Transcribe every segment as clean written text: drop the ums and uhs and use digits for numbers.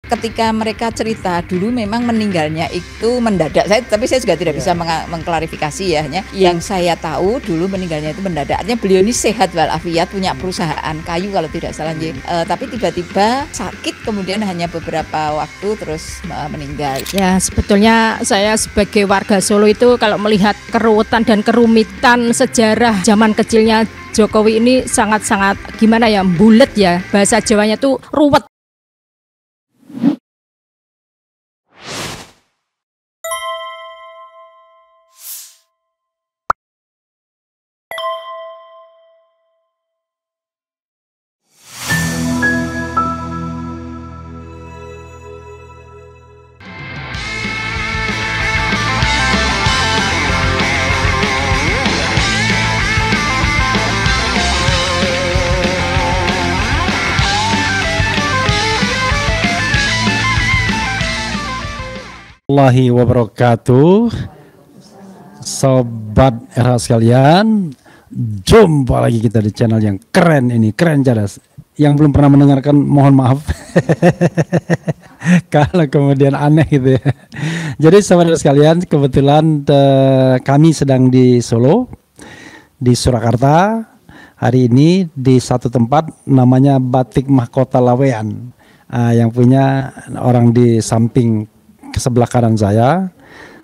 ketika mereka cerita dulu memang meninggalnya itu mendadak. Tapi saya juga tidak bisa mengklarifikasi ya. Yang saya tahu dulu meninggalnya itu mendadak. Artinya beliau ini sehat walafiat, punya perusahaan kayu kalau tidak salah. Tapi tiba-tiba sakit, kemudian hanya beberapa waktu terus meninggal. Ya, sebetulnya saya sebagai warga Solo itu kalau melihat keruwetan dan kerumitan sejarah zaman kecilnya Jokowi ini sangat-sangat gimana ya, bulet ya, bahasa Jawanya tuh ruwet. Warahmatullahi wabarakatuh. Sobat RH sekalian, jumpa lagi kita di channel yang keren ini, keren cadas. Yang belum pernah mendengarkan mohon maaf kalau kemudian aneh gitu ya. Jadi sobat RH sekalian, kebetulan kami sedang di Solo, di Surakarta. Hari ini di satu tempat namanya Batik Mahkota Laweyan, yang punya orang di samping ke sebelah kanan saya.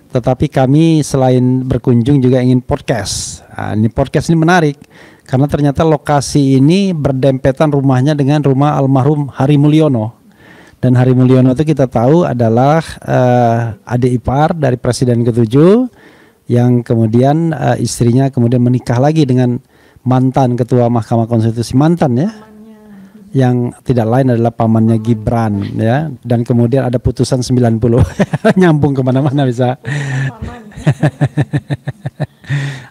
Tetapi kami selain berkunjung juga ingin podcast. Ini podcast ini menarik karena ternyata lokasi ini berdempetan rumahnya dengan rumah almarhum Hari Mulyono. Dan Hari Mulyono itu kita tahu adalah adik ipar dari Presiden ke-7 yang kemudian istrinya kemudian menikah lagi dengan mantan Ketua Mahkamah Konstitusi, mantan ya, yang tidak lain adalah pamannya Gibran ya. Dan kemudian ada putusan 90 nyambung kemana-mana bisa.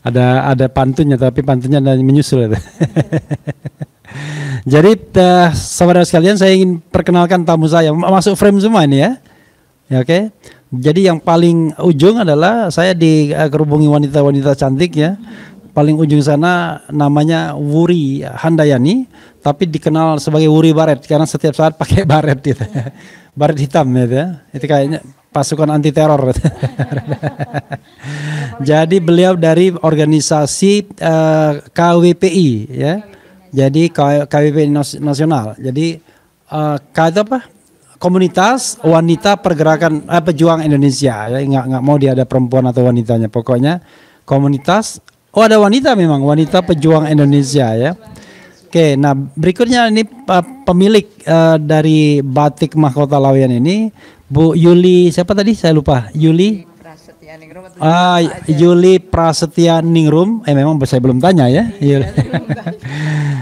ada pantunnya, tapi pantunnya ada menyusul. Jadi saudara sekalian, saya ingin perkenalkan tamu saya. Masuk frame semua ini ya, ya oke. Jadi yang paling ujung adalah saya dikerubungi wanita-wanita cantik ya. Paling ujung sana namanya Wuri Handayani, tapi dikenal sebagai Wuri Baret karena setiap saat pakai baret gitu. Baret hitam gitu ya. Itu kayaknya pasukan anti teror. Jadi beliau dari organisasi KWPI ya. Jadi KWPI nasional. Jadi itu apa? Komunitas Wanita Pergerakan Pejuang Indonesia ya. Nggak mau dia ada perempuan atau wanitanya. Pokoknya komunitas. Oh, ada wanita, memang Wanita Pejuang Indonesia ya. Oke, nah berikutnya ini pemilik dari Batik Mahkota Laweyan ini, Bu Yuli, siapa tadi? Saya lupa. Yuli Prasetya Ningrum. Memang saya belum tanya ya.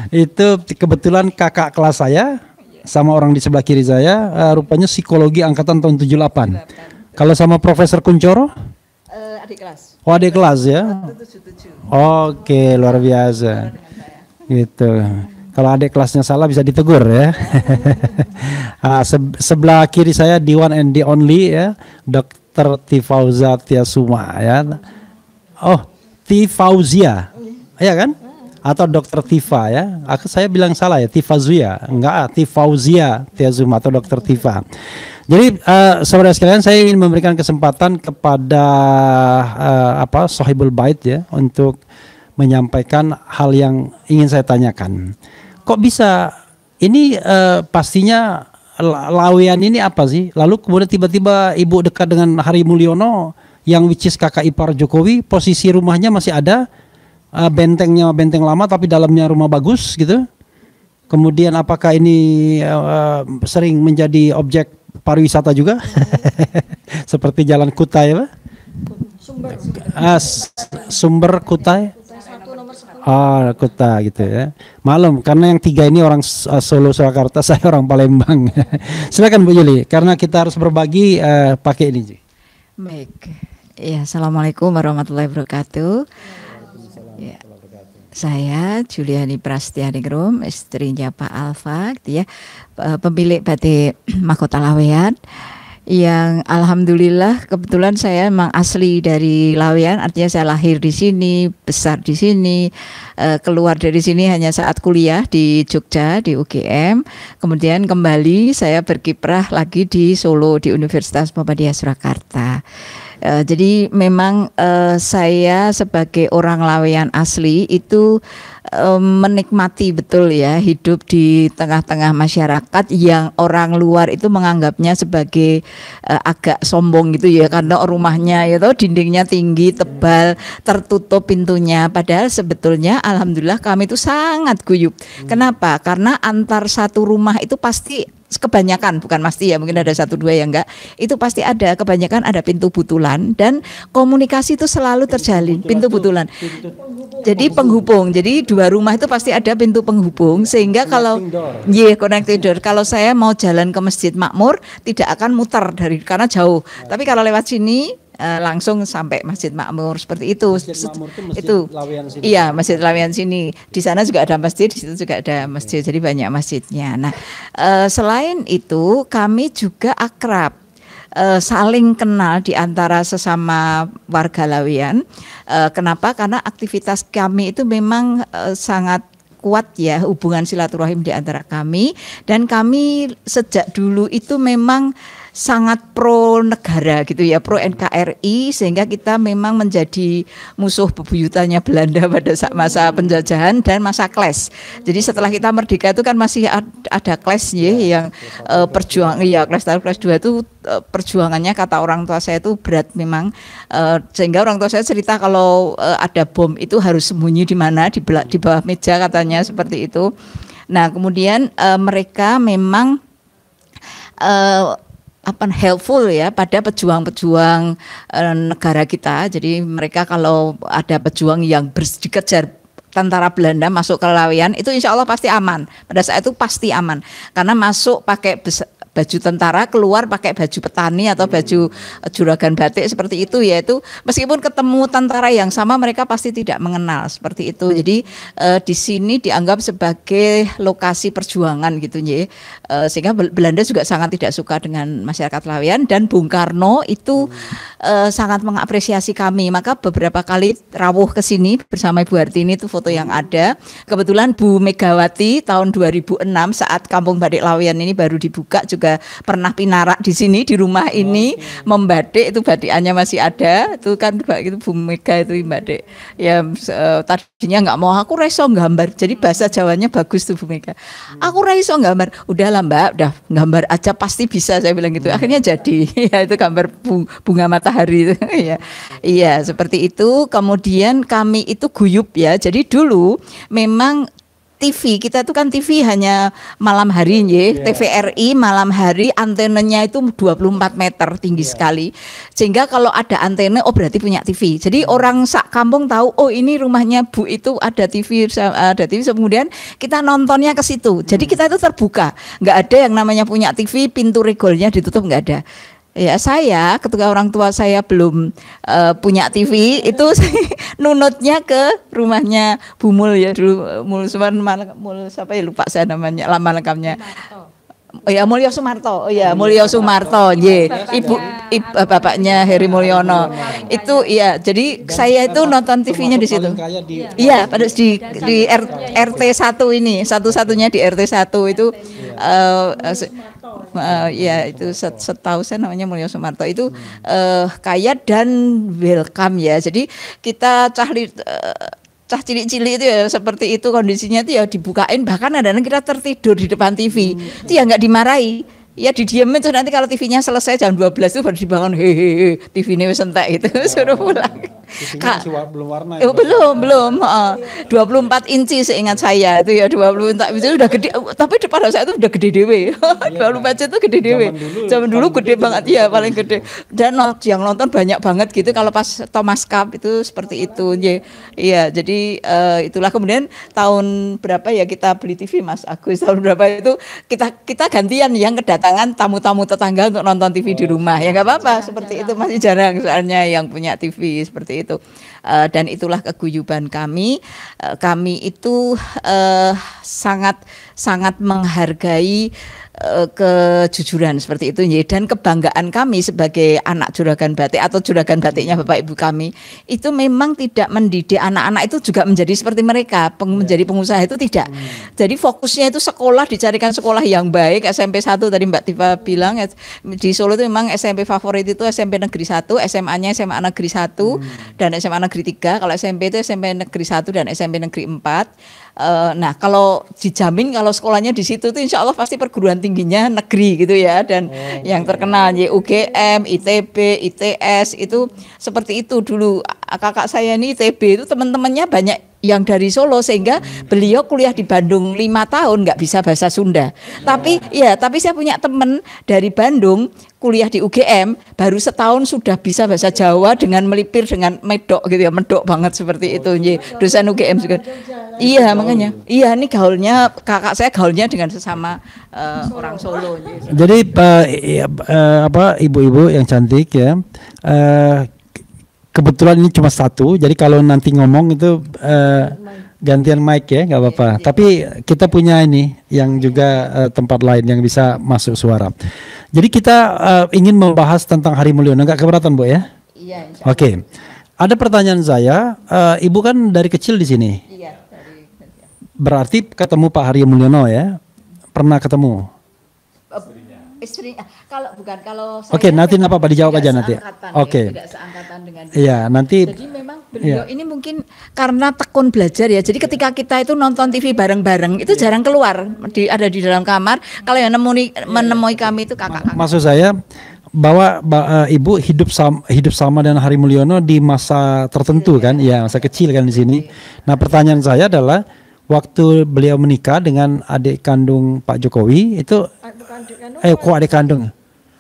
Itu kebetulan kakak kelas saya sama orang di sebelah kiri saya, rupanya psikologi angkatan tahun 78. Kalau sama Profesor Kuncoro? Adik kelas. Oh, adik kelas ya. Oke, luar biasa. Gitu. Kalau adik kelasnya salah bisa ditegur ya. Sebelah kiri saya the one and the only ya, Dr. Tifauza Tiasuma ya. Oh, Tifauzia. Iya kan? Atau Dr. Tifa ya. Saya bilang salah ya, Tifazuya. Enggak, Tifauzia Tiasuma atau Dr. Tifa. Jadi saudara sekalian, saya ingin memberikan kesempatan kepada Sohibul Bait ya untuk menyampaikan hal yang ingin saya tanyakan. Kok bisa ini pastinya Laweyan ini apa sih? Lalu kemudian tiba-tiba ibu dekat dengan Hari Mulyono yang which is kakak ipar Jokowi, posisi rumahnya masih ada, bentengnya benteng lama tapi dalamnya rumah bagus gitu. Kemudian apakah ini sering menjadi objek pariwisata juga? Seperti Jalan Kutai apa? Sumber Kutai. Kuta gitu ya. Malum karena yang tiga ini orang Solo Surakarta, saya orang Palembang. Silakan Bu Yuli, karena kita harus berbagi pakai ini. Baik. Ya, Assalamualaikum warahmatullahi wabarakatuh. Ya. Saya Juliani Prasetya Ningrum, istrinya Pak Alfa gitu ya, pemilik Batik Mahkota Laweyan. Yang alhamdulillah kebetulan saya memang asli dari Laweyan, artinya saya lahir di sini, besar di sini, keluar dari sini hanya saat kuliah di Jogja di UGM, kemudian kembali saya berkiprah lagi di Solo di Universitas Muhammadiyah Surakarta. Jadi memang saya sebagai orang Laweyan asli itu menikmati betul ya hidup di tengah-tengah masyarakat yang orang luar itu menganggapnya sebagai agak sombong gitu ya, karena rumahnya itu dindingnya tinggi, tebal, tertutup pintunya, padahal sebetulnya alhamdulillah kami itu sangat guyup. Kenapa? Karena antar satu rumah itu pasti kebanyakan, bukan pasti ya, mungkin ada satu dua yang enggak, itu pasti ada, kebanyakan ada pintu butulan dan komunikasi itu selalu terjalin, pintu butulan. Jadi penghubung, jadi dua rumah itu pasti ada pintu penghubung, sehingga kalau connecting door, kalau saya mau jalan ke Masjid Makmur tidak akan muter karena jauh, tapi kalau lewat sini langsung sampai Masjid Makmur seperti itu. Masjid Makmur itu Laweyan sini. Iya, Masjid Laweyan sini. Di sana juga ada masjid, di situ juga ada masjid. Jadi banyak masjidnya. Nah, selain itu kami juga akrab, saling kenal di antara sesama warga Laweyan. Kenapa? Karena aktivitas kami itu memang sangat kuat ya, hubungan silaturahim di antara kami, dan kami sejak dulu itu memang sangat pro negara gitu ya, pro NKRI, sehingga kita memang menjadi musuh bebuyutannya Belanda pada masa penjajahan dan masa clash. Jadi setelah kita merdeka itu kan masih ada clash ya, yang perjuangan ya, clash 1, clash 2 itu perjuangannya kata orang tua saya itu berat memang, sehingga orang tua saya cerita kalau ada bom itu harus sembunyi di mana, di bawah meja katanya seperti itu. Nah kemudian mereka memang helpful ya pada pejuang-pejuang negara kita. Jadi mereka kalau ada pejuang yang dikejar tentara Belanda masuk ke Laweyan, itu insya Allah pasti aman. Pada saat itu pasti aman, karena masuk pakai baju tentara, keluar pakai baju petani atau baju juragan batik seperti itu, yaitu meskipun ketemu tentara yang sama mereka pasti tidak mengenal seperti itu. Jadi di sini dianggap sebagai lokasi perjuangan gitu ya, sehingga Belanda juga sangat tidak suka dengan masyarakat Laweyan, dan Bung Karno itu sangat mengapresiasi kami, maka beberapa kali rawuh ke sini bersama Ibu Hartini, itu foto yang ada. Kebetulan Bu Megawati tahun 2006 saat Kampung Batik Laweyan ini baru dibuka juga pernah pinarak di sini, di rumah ini, membatik, itu batikannya masih ada, itu kan itu Bu Mega itu batik. Ya tadinya nggak mau, aku reso gambar, jadi bahasa Jawanya bagus tuh Bu Mega. Aku reso gambar, udahlah Mbak, udah gambar aja pasti bisa, saya bilang gitu. Akhirnya jadi, ya itu gambar bunga matahari itu. Ya, iya seperti itu. Kemudian kami itu guyup ya, jadi dulu memang TV, kita itu kan TV hanya malam hari ya, TVRI malam hari, antenanya itu 24 meter tinggi sekali, sehingga kalau ada antena berarti punya TV. Jadi orang sak kampung tahu, oh ini rumahnya Bu itu ada TV, kemudian kita nontonnya ke situ. Jadi kita itu terbuka, nggak ada yang namanya punya TV pintu regolnya ditutup, nggak ada. Ya saya ketika orang tua saya belum punya TV itu nunutnya ke rumahnya Bu Mul ya dulu, Mul siapa ya lupa saya namanya, lama lengkapnya. Oh ya Mulyo Sumarto, oh ya Mulyo Sumarto, ibu bapaknya Heri Mulyono. Itu ya, jadi saya itu nonton TV-nya di situ. Iya, pada di RT 1 ini, satu-satunya di RT 1 itu ya itu setahu saya namanya Mulyo Sumarto itu kaya dan welcome ya. Jadi kita cah cilik-cilik itu ya seperti itu kondisinya, itu ya dibukain, bahkan kadang-kadang kita tertidur di depan TV, itu ya nggak dimarahi, ya didiemin, terus nanti kalau TV-nya selesai jam 12 itu baru dibangun, hehehe TV ini wis entek gitu, suruh pulang. Belum warna ya? Belum 24 inci seingat saya itu ya, 20 itu udah gede, tapi pada saat itu udah gede dewe. 24 inci itu gede dewe. Zaman dulu gede banget ya, paling gede. Dan yang nonton banyak banget gitu kalau pas Thomas Cup itu seperti itu. Iya, jadi itulah. Kemudian tahun berapa ya kita beli TV Mas Agus, tahun berapa itu kita gantian yang kedatangan tamu-tamu tetangga untuk nonton TV di rumah. Ya nggak apa-apa, seperti itu masih jarang soalnya yang punya TV seperti itu. Dan itulah keguyuban kami. Kami itu sangat sangat menghargai kejujuran seperti itu ya. Dan kebanggaan kami sebagai anak juragan batik atau juragan batiknya Bapak Ibu kami itu memang tidak mendidik anak-anak itu juga menjadi seperti mereka, menjadi pengusaha itu tidak. Jadi fokusnya itu sekolah, dicarikan sekolah yang baik. SMP 1 tadi Mbak Tifa bilang di Solo itu memang SMP favorit itu SMP Negeri 1, SMA-nya SMA Negeri 1 dan SMA Negeri 3. Kalau SMP itu SMP Negeri 1 dan SMP Negeri 4. Nah kalau dijamin kalau sekolahnya di situ tuh insya Allah pasti perguruan tingginya negeri gitu ya. Dan yang terkenal UGM, ITB, ITS itu seperti itu dulu. Kakak saya ini ITB itu teman-temannya banyak yang dari Solo sehingga beliau kuliah di Bandung 5 tahun nggak bisa bahasa Sunda. Tapi saya punya teman dari Bandung kuliah di UGM baru setahun sudah bisa bahasa Jawa dengan melipir dengan medok gitu ya, medok banget seperti itu. Dosen UGM juga. Iya makanya. Iya ini gaulnya kakak saya gaulnya dengan sesama orang Solo. Jadi ibu-ibu yang cantik ya. Kebetulan ini cuma satu, jadi kalau nanti ngomong itu gantian mic ya, nggak apa-apa. Tapi kita punya ini yang juga tempat lain yang bisa masuk suara. Jadi kita ingin membahas tentang Hari Mulyono, nggak keberatan Bu ya? Iya. Oke. Ada pertanyaan saya, Ibu kan dari kecil di sini. Iya. Berarti ketemu Pak Hari Mulyono ya? Pernah ketemu? Istri, kalau Oke, nanti nggak apa-apa dijawab aja nanti. Oke. Tidak seangkatan dengan dia. Iya, nanti. Jadi memang beliau ini mungkin karena tekun belajar ya. Jadi ketika kita itu nonton TV bareng-bareng itu jarang keluar, ada di dalam kamar. Kalau yang menemui kami itu kakak-kakak. Maksud saya bahwa Ibu hidup sama dengan Hari Mulyono di masa tertentu kan? Ya, masa kecil kan di sini. Nah, pertanyaan saya adalah waktu beliau menikah dengan adik kandung Pak Jokowi itu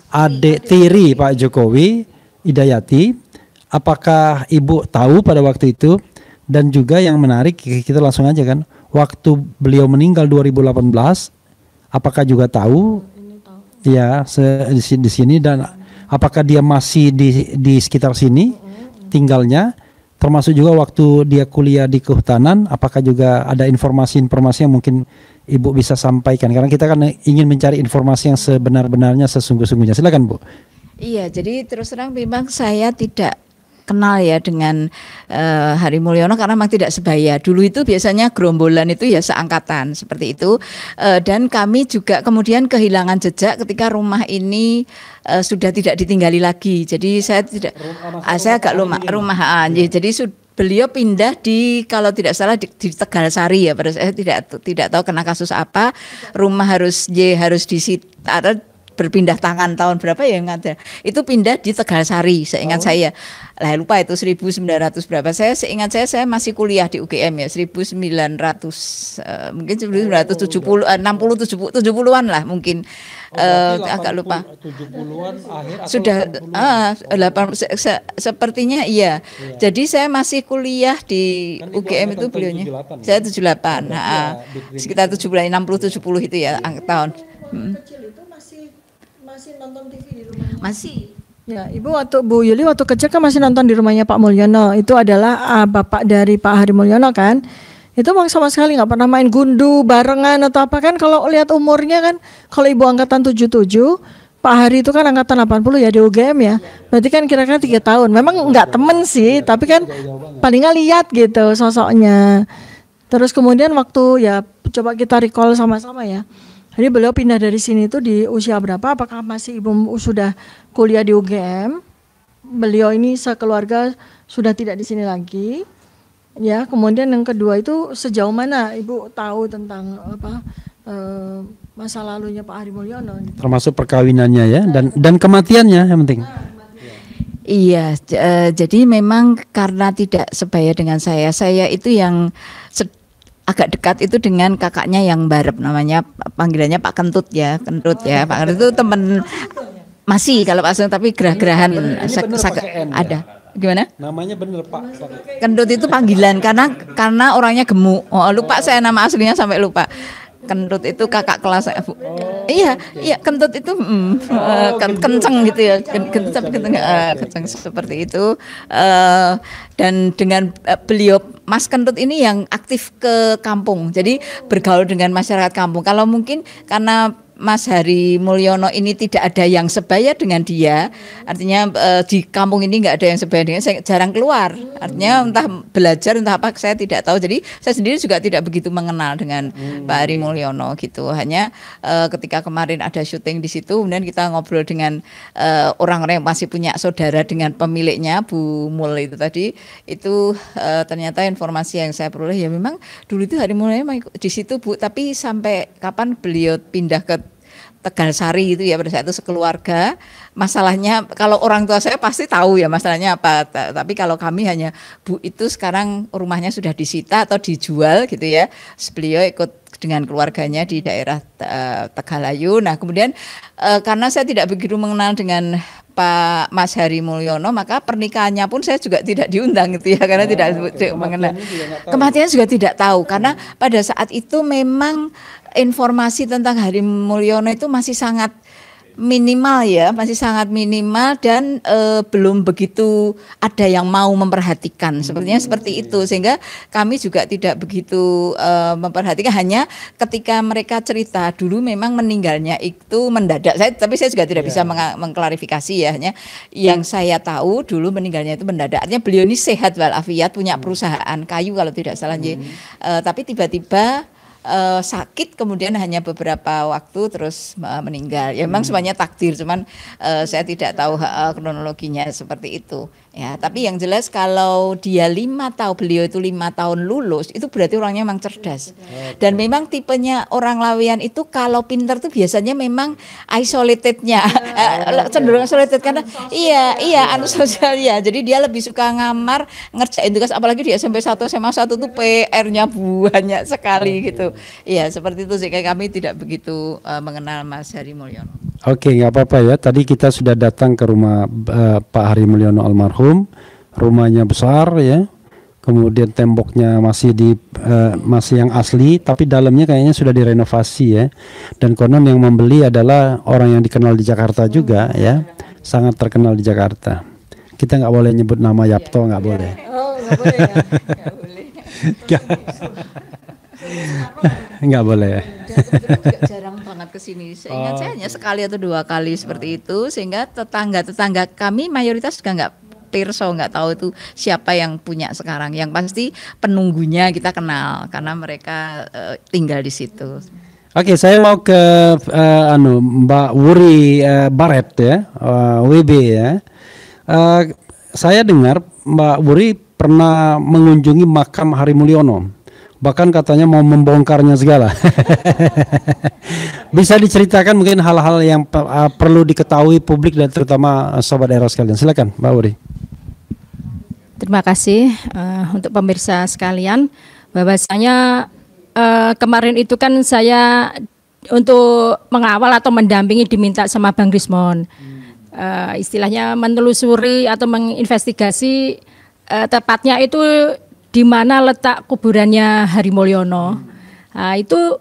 adik tiri Pak Jokowi, Idayati, apakah Ibu tahu pada waktu itu? Dan juga yang menarik, kita langsung aja kan, waktu beliau meninggal 2018, apakah juga tahu? Ya, di sini, dan apakah dia masih di sekitar sini tinggalnya? Termasuk juga waktu dia kuliah di kehutanan, apakah juga ada informasi-informasi yang mungkin Ibu bisa sampaikan? Karena kita kan ingin mencari informasi yang sebenar-benarnya, sesungguh-sungguhnya. Silakan Bu. Iya, jadi terus terang memang saya tidak kenal ya dengan Hari Mulyono karena memang tidak sebaya. Dulu itu biasanya gerombolan itu ya seangkatan seperti itu. Dan kami juga kemudian kehilangan jejak ketika rumah ini sudah tidak ditinggali lagi. Jadi saya agak rumah. Jadi beliau pindah kalau tidak salah di Tegalsari ya. Pada saya tidak tahu kena kasus apa. Rumah harus disita, berpindah tangan tahun berapa ya yang ada. Itu pindah di Tegalsari, seingat saya. Lah lupa itu 1900 berapa. Seingat saya masih kuliah di UGM ya, 1900 mungkin 1970 70-an lah mungkin. Agak lupa. 70-an akhir atau sudah 80 sepertinya iya. Jadi saya masih kuliah di UGM itu beliaunya. Saya 78. Sekitar 70 60 70 itu ya tahun. Masih nonton TV di rumahnya? Masih. Ya, Bu Yuli waktu kecil kan masih nonton di rumahnya Pak Mulyono. Itu adalah bapak dari Pak Hari Mulyono kan. Itu bang sama sekali nggak pernah main gundu barengan atau apa kan. Kalau lihat umurnya kan, kalau ibu angkatan 77, Pak Hari itu kan angkatan 80 ya di UGM ya. Berarti kan kira-kira 3 tahun. Memang nggak temen sih, tapi kan paling nggak lihat gitu sosoknya. Terus kemudian waktu ya coba kita recall sama-sama ya. Jadi beliau pindah dari sini itu di usia berapa? Apakah masih ibu sudah kuliah di UGM? Beliau ini sekeluarga sudah tidak di sini lagi. Ya, kemudian yang kedua itu sejauh mana ibu tahu tentang masa lalunya Pak Hari Mulyono? Termasuk perkawinannya ya, dan kematiannya yang penting. Iya, jadi memang karena tidak sebaya dengan saya itu yang agak dekat itu dengan kakaknya yang barep, namanya panggilannya Pak Kentut ya, Pak Kentut itu teman masih kalau Pak tapi gerah-gerahan ada. Gimana? Namanya bener Pak. Kentut itu panggilan karena orangnya gemuk. Oh, lupa saya nama aslinya sampai lupa. Kentut itu kakak kelas saya, Bu. Iya, iya, kentut itu kenceng gitu ya, kentut tapi kenceng seperti itu. Dan dengan beliau Mas Kentut ini yang aktif ke kampung, jadi bergaul dengan masyarakat kampung. Kalau mungkin karena Mas Hari Mulyono ini tidak ada yang sebaya dengan dia, artinya di kampung ini nggak ada yang sebaya dengan saya, jarang keluar, artinya entah belajar entah apa saya tidak tahu, jadi saya sendiri juga tidak begitu mengenal dengan Pak Hari Mulyono gitu, hanya ketika kemarin ada syuting di situ, kemudian kita ngobrol dengan orang-orang yang masih punya saudara dengan pemiliknya Bu Mul itu tadi, itu ternyata informasi yang saya peroleh ya memang dulu itu Hari Mulyono di situ Bu, tapi sampai kapan beliau pindah ke Tegalsari itu ya pada saat itu sekeluarga. Masalahnya kalau orang tua saya pasti tahu ya masalahnya apa. Tapi kalau kami hanya Bu itu sekarang rumahnya sudah disita atau dijual gitu ya. Beliau ikut dengan keluarganya di daerah Tegalayu. Nah kemudian karena saya tidak begitu mengenal dengan Pak Mas Hari Mulyono, maka pernikahannya pun saya juga tidak diundang gitu ya, karena tidak mengenal. Kematian juga tidak tahu, karena pada saat itu memang informasi tentang Hari Mulyono itu masih sangat minimal ya, masih sangat minimal dan belum begitu ada yang mau memperhatikan, sepertinya seperti itu, sehingga kami juga tidak begitu memperhatikan. Hanya ketika mereka cerita dulu memang meninggalnya itu mendadak, tapi saya juga tidak bisa mengklarifikasi ya, hanya yang saya tahu dulu meninggalnya itu mendadak, artinya beliau ini sehat walafiat, punya perusahaan kayu kalau tidak salah, tapi tiba-tiba sakit kemudian hanya beberapa waktu terus meninggal. Ya memang semuanya takdir, cuman saya tidak tahu kronologinya seperti itu. Ya, tapi yang jelas kalau dia 5 tahun, beliau itu 5 tahun lulus, itu berarti orangnya memang cerdas. Dan memang tipenya orang Laweyan itu kalau pinter tuh biasanya memang isolatednya, cenderung isolated karena iya anu sosial ya. Jadi dia lebih suka ngamar, ngerjain tugas, apalagi di SMP 1, SMA 1 tuh PR-nya banyak sekali gitu. Iya, seperti itu sih, kayak kami tidak begitu mengenal Mas Hari Mulyono. Oke, nggak apa-apa ya. Tadi kita sudah datang ke rumah Pak Hari Mulyono almarhum. Rumahnya besar ya. Kemudian temboknya masih masih yang asli, tapi dalamnya kayaknya sudah direnovasi ya. Dan konon yang membeli adalah orang yang dikenal di Jakarta juga ya. Sangat terkenal di Jakarta. Kita nggak boleh nyebut nama Yapto, nggak boleh. Oh, nggak boleh ya. Nggak boleh. Nggak boleh. Jarang banget ke sini. Saya ingat saya hanya sekali atau 2 kali seperti itu, sehingga tetangga kami mayoritas juga nggak pirso, nggak tahu itu siapa yang punya sekarang. Yang pasti penunggunya kita kenal karena mereka tinggal di situ. Oke, saya mau ke Mbak Wuri Baret ya, WB ya. Saya dengar Mbak Wuri pernah mengunjungi makam Hari Mulyono. Bahkan katanya mau membongkarnya segala. Bisa diceritakan mungkin hal-hal yang perlu diketahui publik dan terutama sobat era sekalian. Silakan, Mbak Wuri. Terima kasih untuk pemirsa sekalian. Bahwasanya kemarin itu kan saya untuk mengawal atau mendampingi diminta sama Bang Rismon. Istilahnya menelusuri atau menginvestigasi tepatnya itu di mana letak kuburannya Hari Mulyono. Nah, itu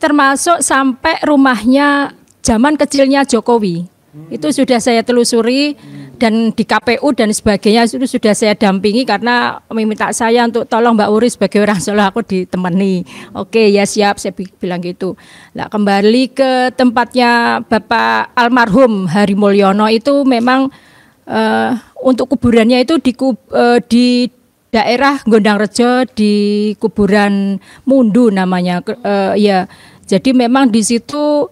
termasuk sampai rumahnya zaman kecilnya Jokowi. Itu sudah saya telusuri dan di KPU dan sebagainya itu sudah saya dampingi karena meminta saya untuk tolong Mbak Uri sebagai orang Solo aku ditemani. Oke ya siap, saya bilang gitu. Nah, kembali ke tempatnya Bapak almarhum Hari Mulyono itu memang untuk kuburannya itu di daerah Gondangrejo di kuburan Mundu namanya, ya. Jadi memang di situ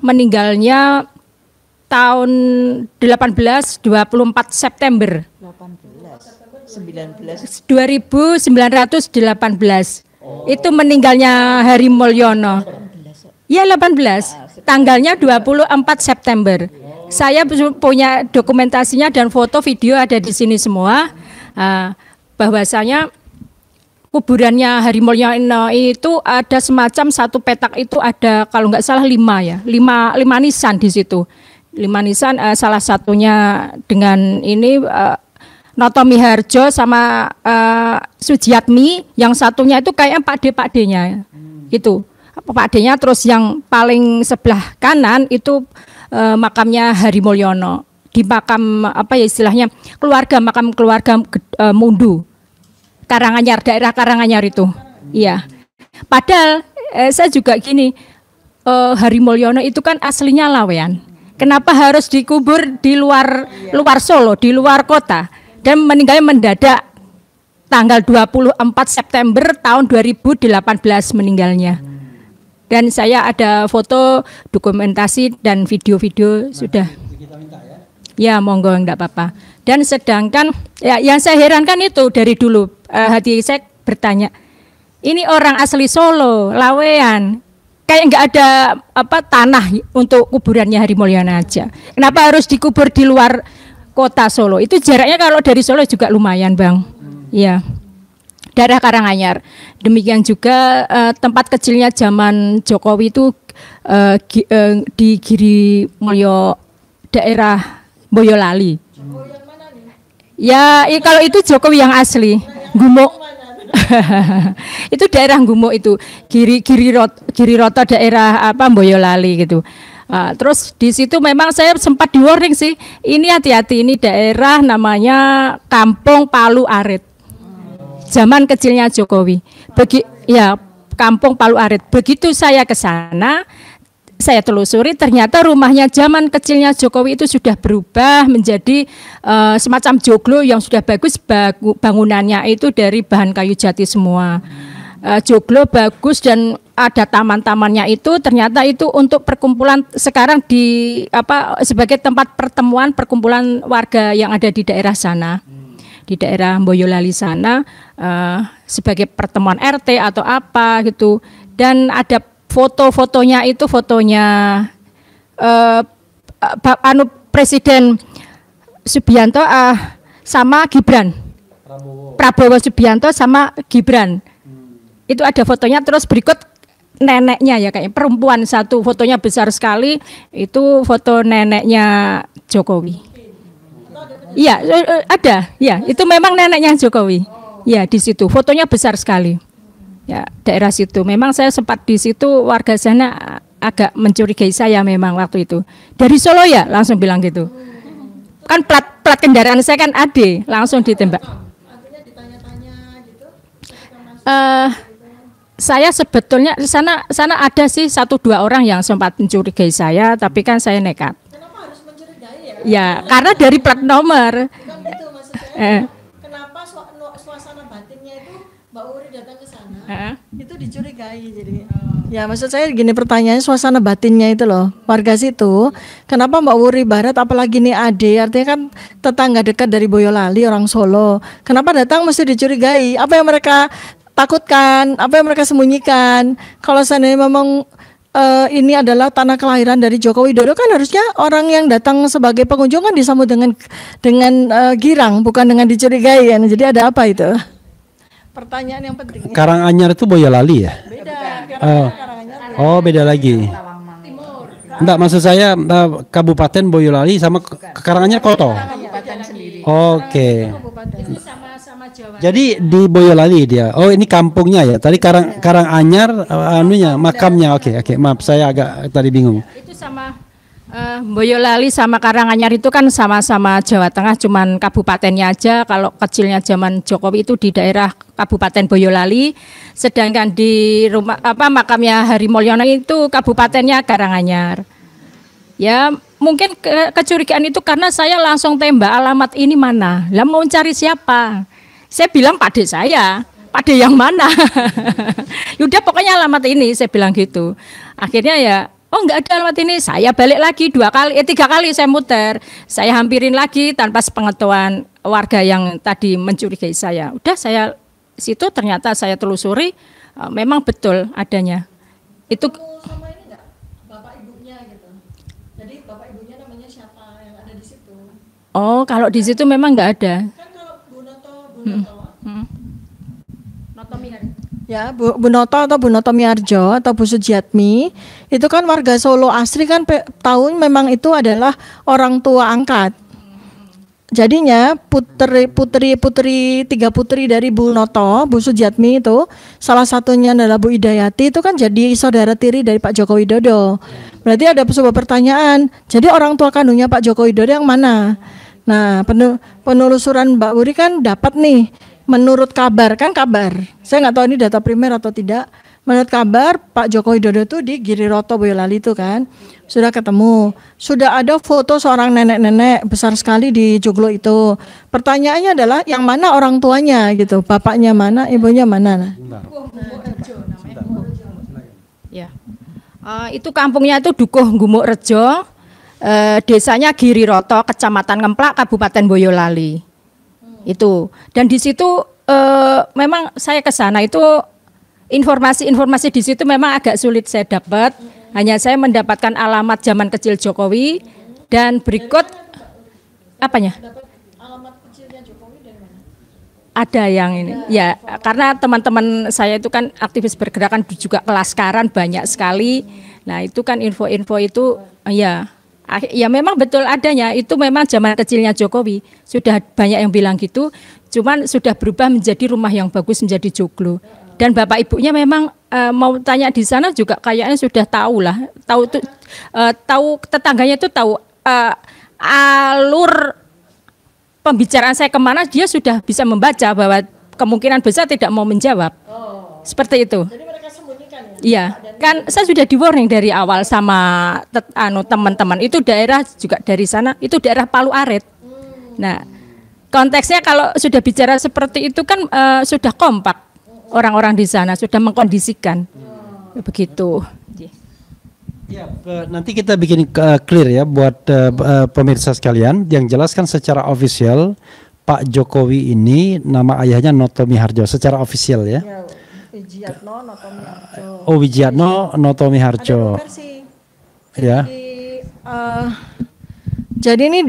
meninggalnya tahun 1924 September 2918 itu meninggalnya Hari Mulyono. Ya 18, tanggalnya 24 September. Saya punya dokumentasinya dan foto video ada di sini semua. Bahwasanya kuburannya Hari Mulyono itu ada semacam satu petak itu ada kalau nggak salah 5 ya, 5 nisan di situ, 5 nisan, salah satunya dengan ini Noto Miharjo sama Sujiatmi, yang satunya itu kayak Pak D-nya gitu. Pak D-nya, terus yang paling sebelah kanan itu makamnya Hari Mulyono. Di makam apa ya istilahnya makam keluarga Mundu, Karanganyar, daerah Karanganyar itu. Iya. Padahal saya juga gini, Hari Mulyono itu kan aslinya Lawean. Kenapa harus dikubur di luar Solo, di luar kota, dan meninggalnya mendadak tanggal 24 September tahun 2018 meninggalnya. Dan saya ada foto, dokumentasi dan video-video sudah. Ya monggo, enggak apa-apa. Dan sedangkan ya yang saya herankan itu dari dulu hati saya bertanya, ini orang asli Solo, Lawean, kayak enggak ada tanah untuk kuburannya Hari Mulyono aja. Kenapa harus dikubur di luar kota Solo? Itu jaraknya kalau dari Solo juga lumayan, Bang. Ya. Daerah Karanganyar. Demikian juga tempat kecilnya zaman Jokowi itu di Giri Mulyo, daerah Boyolali. Ya, kalau itu Jokowi yang asli, Gumuk. Itu daerah Gumuk itu, Giriroto daerah Boyolali gitu. Terus di situ memang saya sempat di warning sih, ini hati-hati, ini daerah namanya Kampung Palu Arit. Zaman kecilnya Jokowi. Kampung Palu Arit. Begitu saya ke sana, saya telusuri ternyata rumahnya zaman kecilnya Jokowi itu sudah berubah menjadi semacam joglo yang sudah bagus, bangunannya itu dari bahan kayu jati semua. Joglo bagus dan ada taman-tamannya itu, ternyata itu untuk perkumpulan sekarang sebagai tempat perkumpulan warga yang ada di daerah sana. Di daerah Boyolali sana sebagai pertemuan RT atau apa gitu. Dan ada foto-fotonya itu Presiden Subianto sama Gibran, Prabowo Subianto sama Gibran. Itu ada fotonya. Terus berikut neneknya ya, kayak perempuan satu, fotonya besar sekali, itu foto neneknya Jokowi. Iya, ada. Ya, itu memang neneknya Jokowi. Ya, di situ fotonya besar sekali. Ya, daerah situ. Memang saya sempat di situ, warga sana agak mencurigai saya memang waktu itu. Dari Solo ya, langsung bilang gitu. Kan plat kendaraan saya kan AD, langsung ditembak. Saya sebetulnya sana ada sih 1-2 orang yang sempat mencurigai saya, tapi kan saya nekat. Kenapa harus mencurigai ya? Ya, karena dari plat nomor. Bukan gitu maksudnya. Kenapa suasana batinnya itu Mbak Uri datang ke sana? Itu dicurigai jadi. Ya, maksud saya gini, pertanyaannya suasana batinnya itu loh, warga situ. Kenapa Mbak Uri Barat, apalagi nih Ade, artinya kan tetangga dekat dari Boyolali, orang Solo. Kenapa datang mesti dicurigai? Apa yang mereka takutkan? Apa yang mereka sembunyikan? Kalau seandainya memang ini adalah tanah kelahiran dari Joko Widodo, kan harusnya orang yang datang sebagai pengunjung kan disambut dengan girang, bukan dengan dicurigai kan. Jadi ada apa itu? Pertanyaan yang penting. Karanganyar itu Boyolali ya? Beda. Oh, beda lagi. Enggak, maksud saya Kabupaten Boyolali sama Karanganyar kota. Oke. Itu sama Jawa. Jadi di Boyolali dia. Oh, ini kampungnya ya. Tadi Karanganyar makamnya. Oke. Maaf, saya agak tadi bingung. Itu sama Boyolali sama Karanganyar itu kan sama-sama Jawa Tengah, cuman kabupatennya aja. Kalau kecilnya zaman Jokowi itu di daerah Kabupaten Boyolali, sedangkan di rumah makamnya Hari Mulyono itu kabupatennya Karanganyar. Ya, mungkin kecurigaan itu karena saya langsung tembak alamat ini mana. Lah mau cari siapa? Saya bilang Pak D saya. Pak D yang mana? Yaudah pokoknya alamat ini, saya bilang gitu. Akhirnya ya, oh enggak ada alamat ini. Saya balik lagi 3 kali saya muter. Saya hampirin lagi tanpa sepengetahuan warga yang tadi mencurigai saya. Udah saya situ, ternyata saya telusuri memang betul adanya. Itu Sama ini enggak? Bapak ibunya gitu. Jadi bapak ibunya namanya siapa yang ada di situ? oh, kalau di situ memang enggak ada. Kan kalau Bu Noto ya, Bu Noto atau Bu Noto Miarjo atau Bu Sujiatmi itu kan warga Solo asli kan tahu memang itu adalah orang tua angkat. jadinya tiga putri dari Bu Noto, Bu Sujiatmi itu, salah satunya adalah Bu Idayati, itu kan jadi saudara tiri dari Pak Joko Widodo. Berarti ada sebuah pertanyaan, jadi orang tua kandungnya Pak Joko Widodo yang mana? Nah, penelusuran Mbak Wuri kan dapat nih, menurut kabar, saya nggak tahu ini data primer atau tidak. Menurut kabar Pak Joko Widodo itu di Giriroto Boyolali itu kan sudah ketemu, sudah ada foto seorang nenek-nenek besar sekali di joglo itu. Pertanyaannya adalah yang mana orang tuanya gitu, bapaknya mana, ibunya mana? Ya, itu kampungnya itu Dukuh Gumuk Rejo, desanya Giriroto, Kecamatan Ngemplak, Kabupaten Boyolali. Itu, dan di situ memang saya ke sana itu informasi di situ memang agak sulit saya dapat. Hanya saya mendapatkan alamat zaman kecil Jokowi dan berikut apanya? Alamat kecilnya Jokowi dari mana? Ada yang ini. Ya, karena teman-teman saya itu kan aktivis bergerakan juga kelaskaran banyak sekali. Nah, itu kan info-info itu ya memang betul adanya. Itu memang zaman kecilnya Jokowi. Sudah banyak yang bilang gitu. Cuman sudah berubah menjadi rumah yang bagus, menjadi joglo. Dan bapak ibunya memang mau tanya di sana juga kayaknya sudah tahu lah, tahu tetangganya itu tahu alur pembicaraan saya kemana, dia sudah bisa membaca bahwa kemungkinan besar tidak mau menjawab. Seperti itu. Jadi mereka sembunyikan ya? Iya, kan saya sudah di warning dari awal sama teman-teman. Itu daerah juga dari sana, itu daerah Palu Arit. Nah, konteksnya kalau sudah bicara seperti itu kan sudah kompak. Orang-orang di sana sudah mengkondisikan begitu. Ya, nanti kita bikin clear ya buat pemirsa sekalian. Yang jelaskan secara ofisial Pak Jokowi ini nama ayahnya Noto Miharjo secara ofisial ya. Wijiatno Noto Miharjo. Oh, Wijiatno Noto Miharjo. Ada versi. Ya. Jadi ini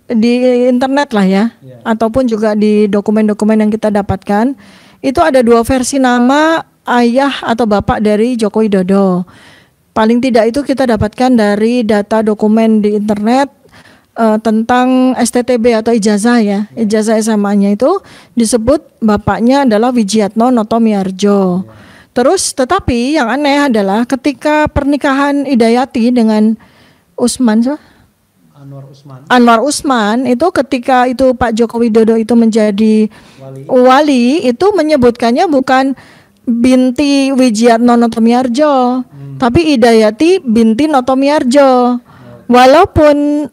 di internet lah ya, ataupun juga di dokumen-dokumen yang kita dapatkan. Itu ada dua versi nama ayah atau bapak dari Joko Widodo. Paling tidak itu kita dapatkan dari data dokumen di internet tentang STTB atau ijazah ya. Ijazah SMA-nya itu disebut bapaknya adalah Wijiatno Noto Miharjo. Terus tetapi yang aneh adalah ketika pernikahan Idayati dengan Anwar Usman itu ketika itu Pak Joko Widodo itu menjadi wali itu menyebutkannya bukan binti Wijiatno Noto Miharjo, tapi Idayati binti Noto Miharjo. Walaupun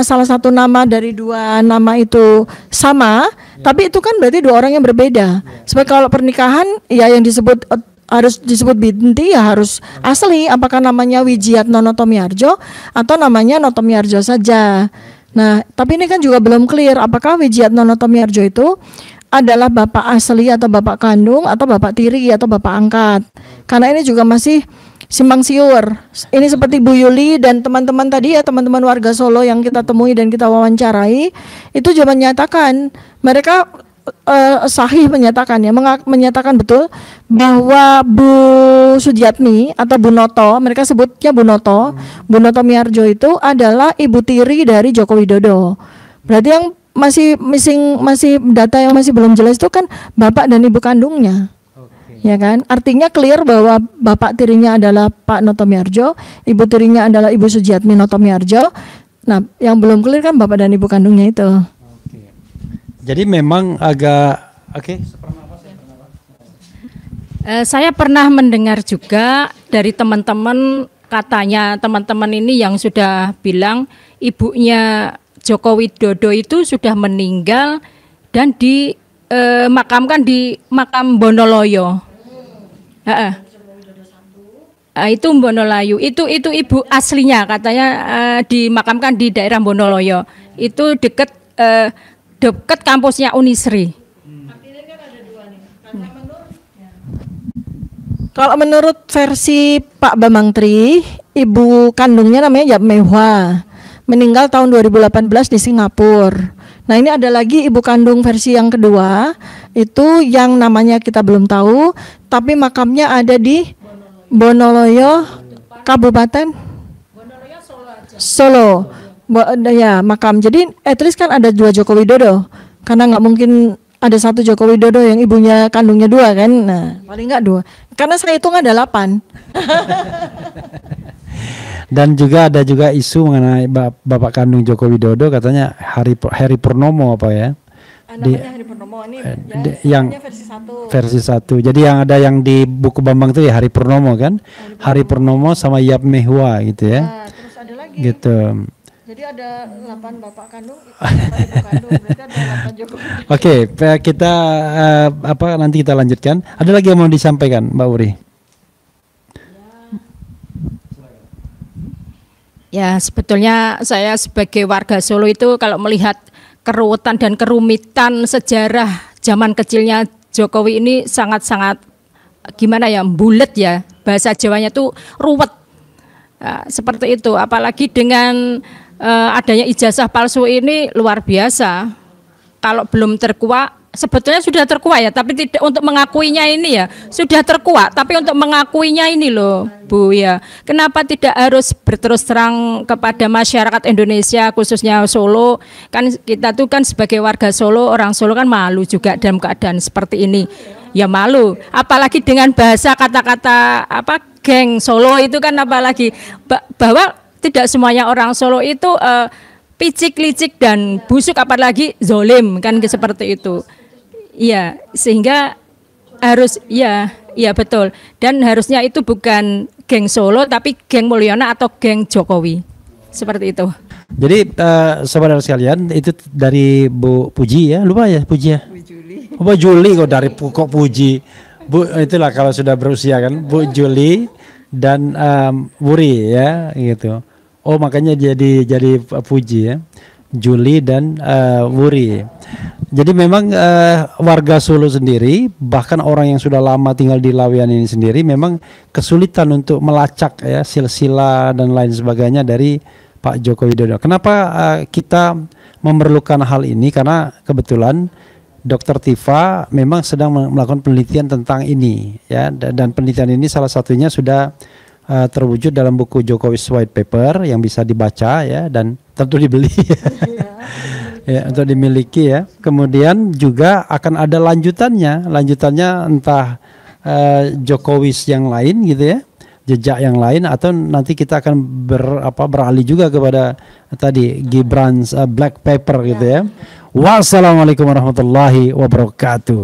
salah satu nama dari dua nama itu sama, tapi itu kan berarti dua orang yang berbeda. Sebab kalau pernikahan ya yang disebut harus disebut binti ya harus asli, apakah namanya Wijiatno Noto Miharjo atau namanya Noto Miharjo saja. Nah, tapi ini kan juga belum clear apakah Wijiatno Noto Miharjo itu adalah bapak asli atau bapak kandung atau bapak tiri atau bapak angkat. Karena ini juga masih simpang siur. Ini seperti Bu Yuli dan teman-teman tadi ya, teman-teman warga Solo yang kita temui dan kita wawancarai, itu juga menyatakan mereka sahih menyatakan betul bahwa Bu Sujiatmi atau Bu Noto, mereka sebutnya Bu Noto Miharjo itu adalah ibu tiri dari Joko Widodo. Berarti yang masih data yang masih belum jelas itu kan bapak dan ibu kandungnya. Ya kan? Artinya clear bahwa bapak tirinya adalah Pak Noto Miharjo, ibu tirinya adalah Ibu Sujiatmi Noto Miharjo. Nah, yang belum clear kan bapak dan ibu kandungnya itu. Jadi memang agak saya pernah mendengar juga dari teman-teman, katanya teman-teman ini yang sudah bilang ibunya Joko Widodo itu sudah meninggal dan dimakamkan di makam Bonoloyo. Itu Bonolayu. Itu ibu aslinya katanya dimakamkan di daerah Bonoloyo. Itu dekat kampusnya Unisri. Kalau menurut versi Pak Bambang Tri, ibu kandungnya namanya Yap Mehwa, meninggal tahun 2018 di Singapura. Nah, ini ada lagi ibu kandung versi yang kedua, itu yang namanya kita belum tahu, tapi makamnya ada di Bonoloyo, Kabupaten Solo. Ya makam. Jadi at least kan ada 2 Joko Widodo. Karena nggak mungkin ada 1 Joko Widodo yang ibunya kandungnya 2 kan. Nah paling nggak 2. Karena saya hitung ada 8. Dan juga ada juga isu mengenai bapak kandung Joko Widodo, katanya Heri Purnomo apa ya? Namanya Heri Purnomo ini yang versi 1. Jadi yang ada yang di buku Bambang itu ya Heri Purnomo kan? Hari Purnomo sama Yap Mehwa gitu ya. Nah, terus ada lagi. Gitu. Jadi ada 8 bapak kandung, 8 ibu kandung, berarti ada 8 Joko Widodo. Oke, kita nanti kita lanjutkan. Ada lagi yang mau disampaikan, Mbak Uri? Ya, sebetulnya saya sebagai warga Solo itu kalau melihat keruwetan dan kerumitan sejarah zaman kecilnya Jokowi ini sangat-sangat gimana ya, bulet ya. Bahasa Jawanya tuh ruwet. Nah, seperti itu, apalagi dengan adanya ijazah palsu ini luar biasa. Kalau belum terkuak, sebetulnya sudah terkuak ya, tapi tidak untuk mengakuinya ini ya, sudah terkuak, tapi untuk mengakuinya ini loh, Bu ya. Kenapa tidak harus berterus terang kepada masyarakat Indonesia, khususnya Solo? Kan kita tuh kan sebagai warga Solo, orang Solo kan malu juga dalam keadaan seperti ini. Ya malu, apalagi dengan bahasa kata-kata apa geng Solo itu kan, apalagi bahwa tidak semuanya orang Solo itu picik, licik dan busuk, apalagi zolim kan seperti itu. Iya, sehingga harus ya betul. Dan harusnya itu bukan geng Solo tapi geng Mulyono atau geng Jokowi. Seperti itu. Jadi saudara sekalian, itu dari Bu Puji ya, lupa ya Puji ya. Bu Juli kok dari kok Puji. Bu itulah kalau sudah berusia kan, Bu Juli dan Wuri ya gitu. Oh makanya jadi Puji ya, Juli dan Wuri. Jadi memang warga Solo sendiri, bahkan orang yang sudah lama tinggal di Laweyan ini sendiri, memang kesulitan untuk melacak ya silsilah dan lain sebagainya dari Pak Joko Widodo. Kenapa kita memerlukan hal ini? Karena kebetulan Dr. Tifa memang sedang melakukan penelitian tentang ini ya, dan penelitian ini salah satunya sudah terwujud dalam buku Jokowi's White Paper yang bisa dibaca ya, dan tentu dibeli ya, untuk dimiliki ya. Kemudian juga akan ada lanjutannya entah Jokowi's yang lain gitu ya, jejak yang lain, atau nanti kita akan beralih juga kepada tadi Gibran's Black Paper gitu ya. Wassalamualaikum warahmatullahi wabarakatuh.